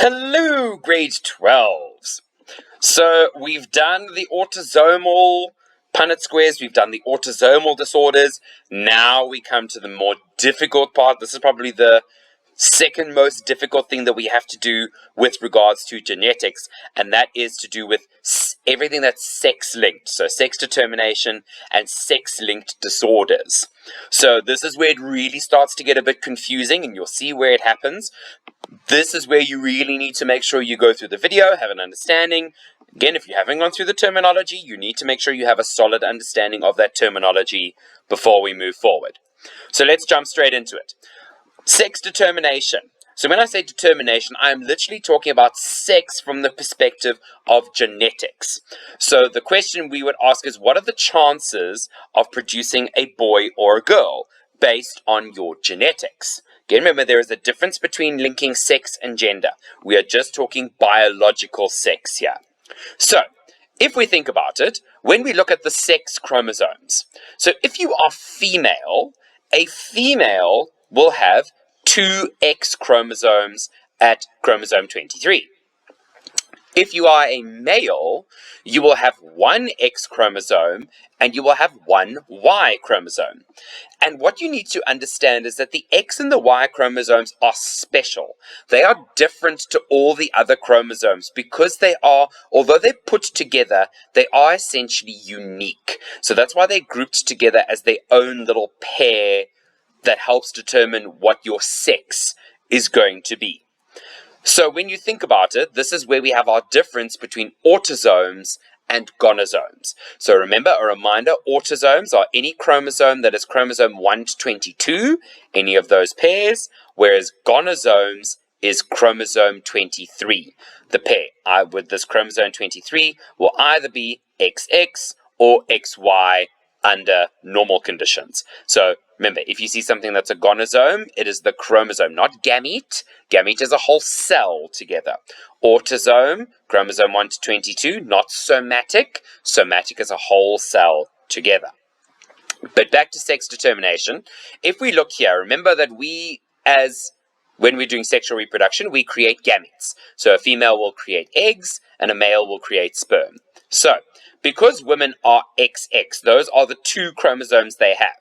Hello, grade 12s. So we've done the autosomal Punnett squares, we've done the autosomal disorders. Now we come to the more difficult part. This is probably the second most difficult thing that we have to do with regards to genetics, and that is to do with everything that's sex-linked. So sex determination and sex-linked disorders. So this is where it really starts to get a bit confusing, and you'll see where it happens. This is where you really need to make sure you go through the video, have an understanding. Again, if you haven't gone through the terminology, you need to make sure you have a solid understanding of that terminology before we move forward. So let's jump straight into it. Sex determination. So when I say determination, I'm literally talking about sex from the perspective of genetics. So the question we would ask is, what are the chances of producing a boy or a girl based on your genetics? Again, remember, there is a difference between linking sex and gender. We are just talking biological sex here. So, if we think about it, when we look at the sex chromosomes, so if you are female, a female will have 2 X chromosomes at chromosome 23. If you are a male, you will have 1 X chromosome and you will have 1 Y chromosome. And what you need to understand is that the X and the Y chromosomes are special. They are different to all the other chromosomes because they are, although they're put together, they are essentially unique. So that's why they're grouped together as their own little pair that helps determine what your sex is going to be. So when you think about it, this is where we have our difference between autosomes and gonosomes. So remember, a reminder, autosomes are any chromosome that is chromosome 1 to 22, any of those pairs, whereas gonosomes is chromosome 23. The pair with this chromosome 23 will either be XX or XY under normal conditions. So remember, if you see something that's a gonosome, it is the chromosome, not gamete. Gamete is a whole cell together. Autosome, chromosome 1 to 22, not somatic. Somatic is a whole cell together. But back to sex determination. If we look here, remember that when we're doing sexual reproduction, we create gametes. So a female will create eggs and a male will create sperm. So, because women are XX, those are the 2 chromosomes they have.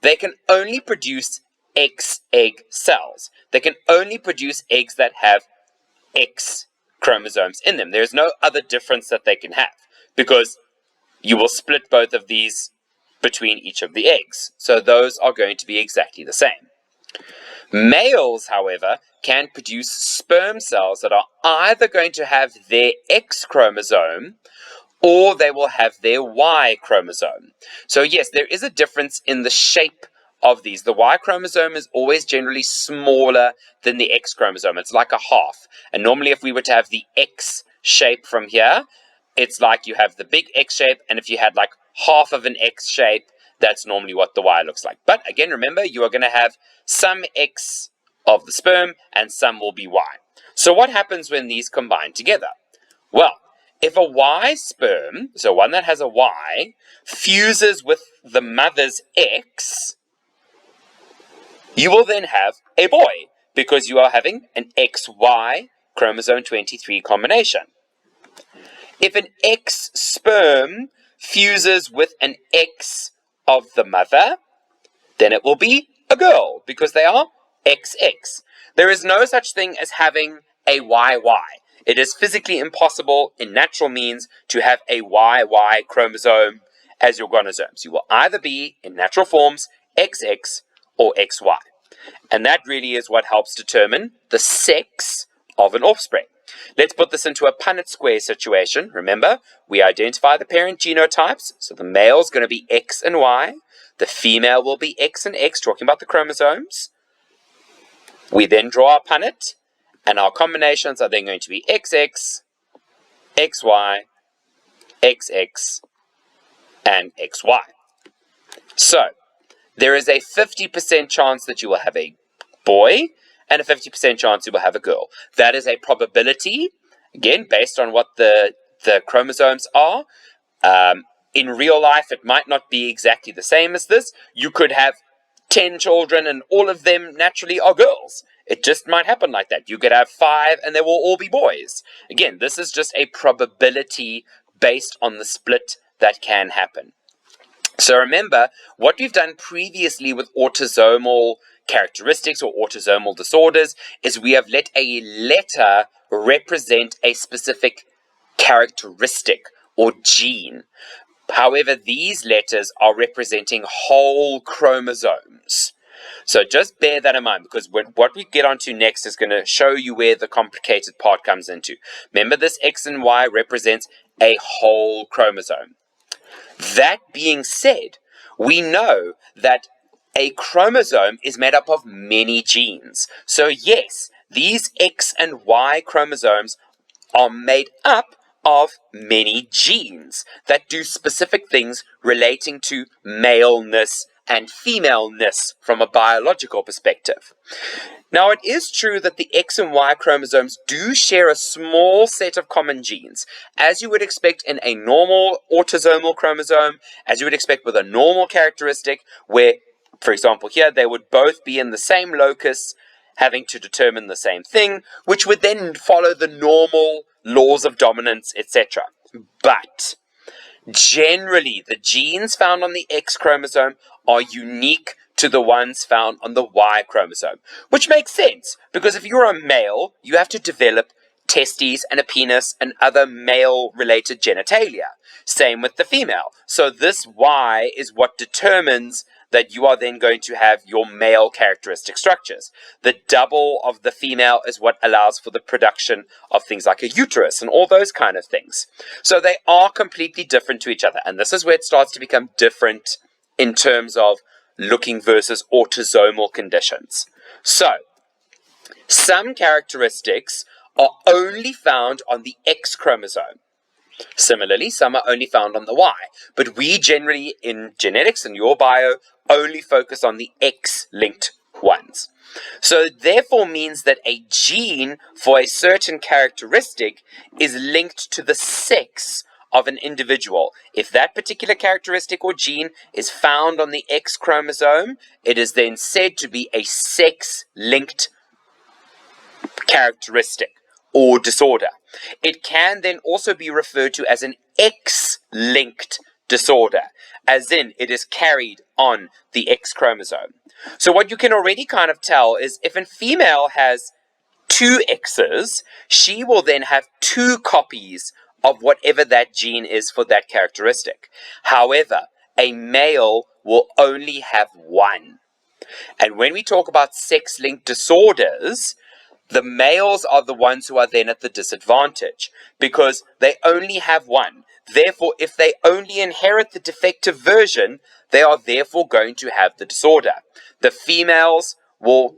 They can only produce X egg cells. They can only produce eggs that have X chromosomes in them. There's no other difference that they can have because you will split both of these between each of the eggs. So those are going to be exactly the same. Males, however, can produce sperm cells that are either going to have their X chromosome or they will have their Y chromosome. So yes, there is a difference in the shape of these. The Y chromosome is always generally smaller than the X chromosome. It's like a half. And normally if we were to have the X shape from here, it's like you have the big X shape, and if you had like half of an X shape, that's normally what the Y looks like. But again, remember, you are going to have some X of the sperm and some will be Y. So what happens when these combine together? Well, if a Y sperm, so one that has a Y, fuses with the mother's X, you will then have a boy because you are having an XY chromosome 23 combination. If an X sperm fuses with an X of the mother, then it will be a girl because they are XX. There is no such thing as having a YY. It is physically impossible in natural means to have a YY chromosome as your gonosomes. You will either be, in natural forms, XX or XY. And that really is what helps determine the sex of an offspring. Let's put this into a Punnett Square situation. Remember, we identify the parent genotypes. So the male is going to be X and Y. The female will be X and X, talking about the chromosomes. We then draw our Punnett. And our combinations are then going to be XX, XY, XX, and XY. So, there is a 50% chance that you will have a boy and a 50% chance you will have a girl. That is a probability, again, based on what the chromosomes are. In real life, it might not be exactly the same as this. You could have 10 children and all of them naturally are girls. It just might happen like that. You could have 5 and they will all be boys. Again, this is just a probability based on the split that can happen. So remember, what we've done previously with autosomal characteristics or autosomal disorders is we have let a letter represent a specific characteristic or gene. However, these letters are representing whole chromosomes. So just bear that in mind, because what we get onto next is going to show you where the complicated part comes into. Remember, this X and Y represents a whole chromosome. That being said, we know that a chromosome is made up of many genes. So yes, these X and Y chromosomes are made up of many genes that do specific things relating to maleness and femaleness from a biological perspective. Now, it is true that the X and Y chromosomes do share a small set of common genes, as you would expect in a normal autosomal chromosome, as you would expect with a normal characteristic, where, for example, here they would both be in the same locus, having to determine the same thing, which would then follow the normal laws of dominance, etc. But generally, the genes found on the X chromosome are unique to the ones found on the Y chromosome, which makes sense, because if you're a male, you have to develop testes and a penis and other male-related genitalia. Same with the female. So this Y is what determines that you are then going to have your male characteristic structures. The double of the female is what allows for the production of things like a uterus and all those kind of things. So they are completely different to each other, and this is where it starts to become different in terms of looking versus autosomal conditions. So, some characteristics are only found on the X chromosome. Similarly, some are only found on the Y, but we generally, in genetics and your bio, only focus on the X-linked ones. So it therefore means that a gene for a certain characteristic is linked to the sex of an individual. If that particular characteristic or gene is found on the X chromosome, it is then said to be a sex-linked characteristic or disorder. It can then also be referred to as an X-linked disorder, as in it is carried on the X chromosome. So what you can already kind of tell is if a female has 2 X's, she will then have 2 copies of whatever that gene is for that characteristic. However, a male will only have 1. And when we talk about sex-linked disorders, the males are the ones who are then at the disadvantage because they only have 1. Therefore, if they only inherit the defective version, they are therefore going to have the disorder. The females will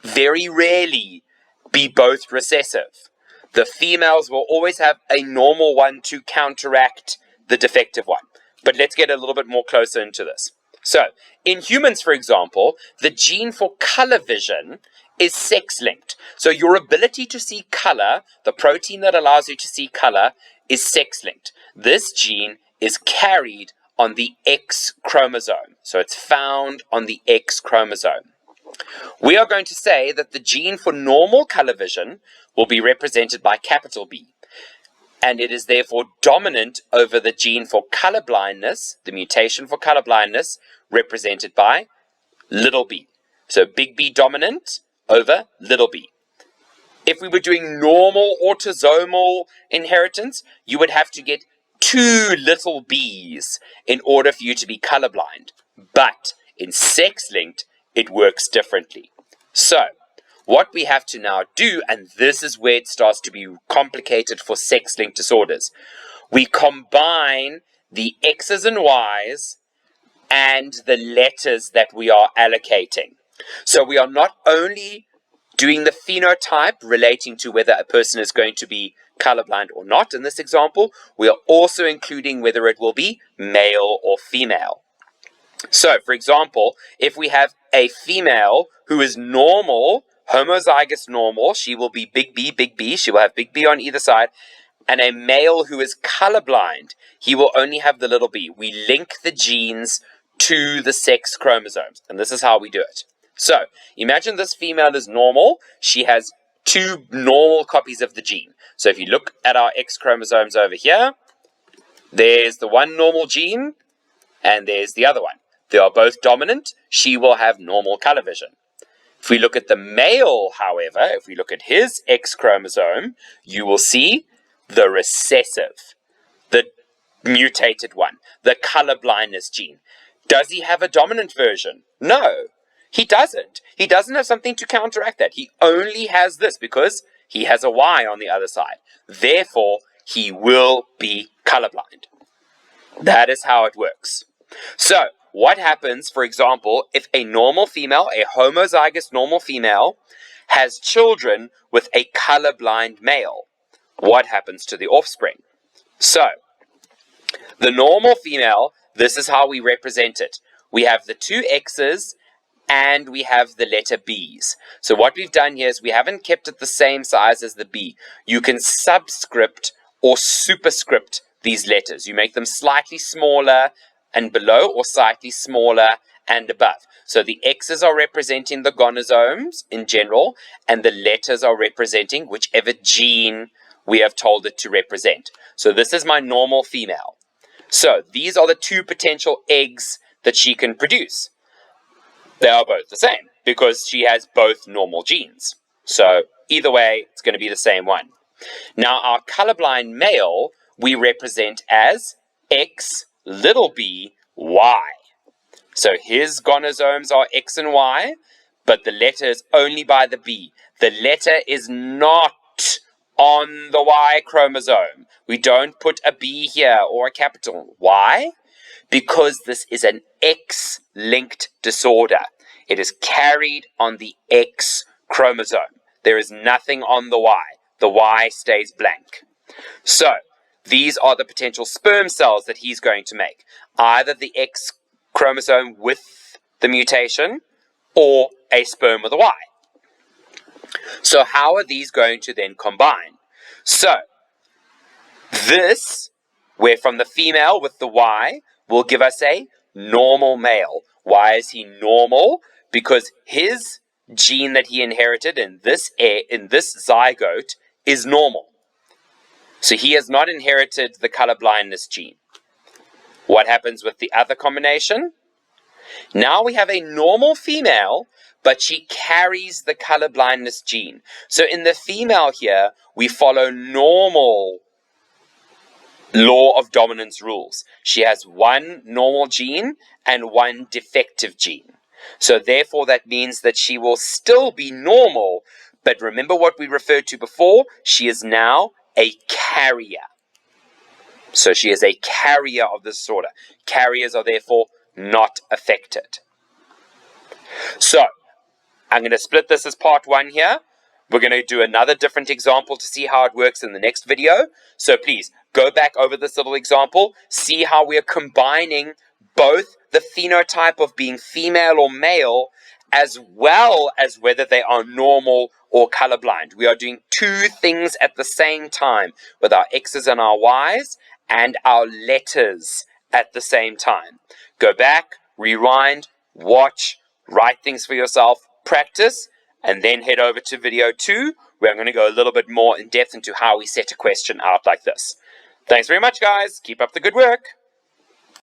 very rarely be both recessive. The females will always have a normal one to counteract the defective one. But let's get a little bit more closer into this. So, in humans, for example, the gene for color vision is sex-linked. So your ability to see color, the protein that allows you to see color, is sex-linked. This gene is carried on the X chromosome. So it's found on the X chromosome. We are going to say that the gene for normal color vision will be represented by capital B. And it is therefore dominant over the gene for color blindness, the mutation for color blindness, represented by little b. So big B dominant over little b. If we were doing normal autosomal inheritance, you would have to get 2 little b's in order for you to be colorblind. But in sex-linked, it works differently. So, what we have to now do, and this is where it starts to be complicated for sex-linked disorders, we combine the X's and Y's and the letters that we are allocating. So we are not only doing the phenotype relating to whether a person is going to be colorblind or not in this example, we are also including whether it will be male or female. So, for example, if we have a female who is normal, homozygous normal, she will be big B, she will have big B on either side, and a male who is colorblind, he will only have the little b. We link the genes to the sex chromosomes, and this is how we do it. So, imagine this female is normal. She has 2 normal copies of the gene. So if you look at our X chromosomes over here, there's the one normal gene, and there's the other one. They are both dominant. She will have normal color vision. If we look at the male, however, if we look at his X chromosome, you will see the recessive, the mutated one, the color blindness gene. Does he have a dominant version? No, he doesn't. He doesn't have something to counteract that. He only has this because he has a Y on the other side. Therefore, he will be colorblind. That is how it works. So, what happens, for example, if a normal female, a homozygous normal female, has children with a colorblind male? What happens to the offspring? So, the normal female, this is how we represent it. We have the 2 X's and we have the letter B's. So what we've done here is we haven't kept it the same size as the B. You can subscript or superscript these letters. You make them slightly smaller and below, or slightly smaller and above. So the X's are representing the gonosomes in general, and the letters are representing whichever gene we have told it to represent. So this is my normal female. So these are the 2 potential eggs that she can produce. They are both the same because she has both normal genes. So either way, it's going to be the same one. Now our colorblind male, we represent as X little b, Y. So his gonosomes are X and Y, but the letter is only by the B. The letter is not on the Y chromosome. We don't put a B here or a capital. Why? Because this is an X-linked disorder. It is carried on the X chromosome. There is nothing on the Y. The Y stays blank. So, these are the potential sperm cells that he's going to make. Either the X chromosome with the mutation or a sperm with a Y. So how are these going to then combine? So this, where from the female with the Y, will give us a normal male. Why is he normal? Because his gene that he inherited in this zygote is normal. So he has not inherited the color blindness gene. What happens with the other combination? Now we have a normal female, but she carries the color blindness gene. So in the female here, we follow normal law of dominance rules. She has 1 normal gene and 1 defective gene. So therefore that means that she will still be normal, but remember what we referred to before? She is now a carrier. So she is a carrier of this disorder. Carriers are therefore not affected. So, I'm going to split this as part 1 here. We're going to do another different example to see how it works in the next video. So please, go back over this little example, see how we are combining both the phenotype of being female or male, as well as whether they are normal or colorblind. We are doing 2 things at the same time with our X's and our Y's and our letters at the same time. Go back, rewind, watch, write things for yourself, practice, and then head over to video 2, where I'm going to go a little bit more in depth into how we set a question out like this. Thanks very much, guys. Keep up the good work.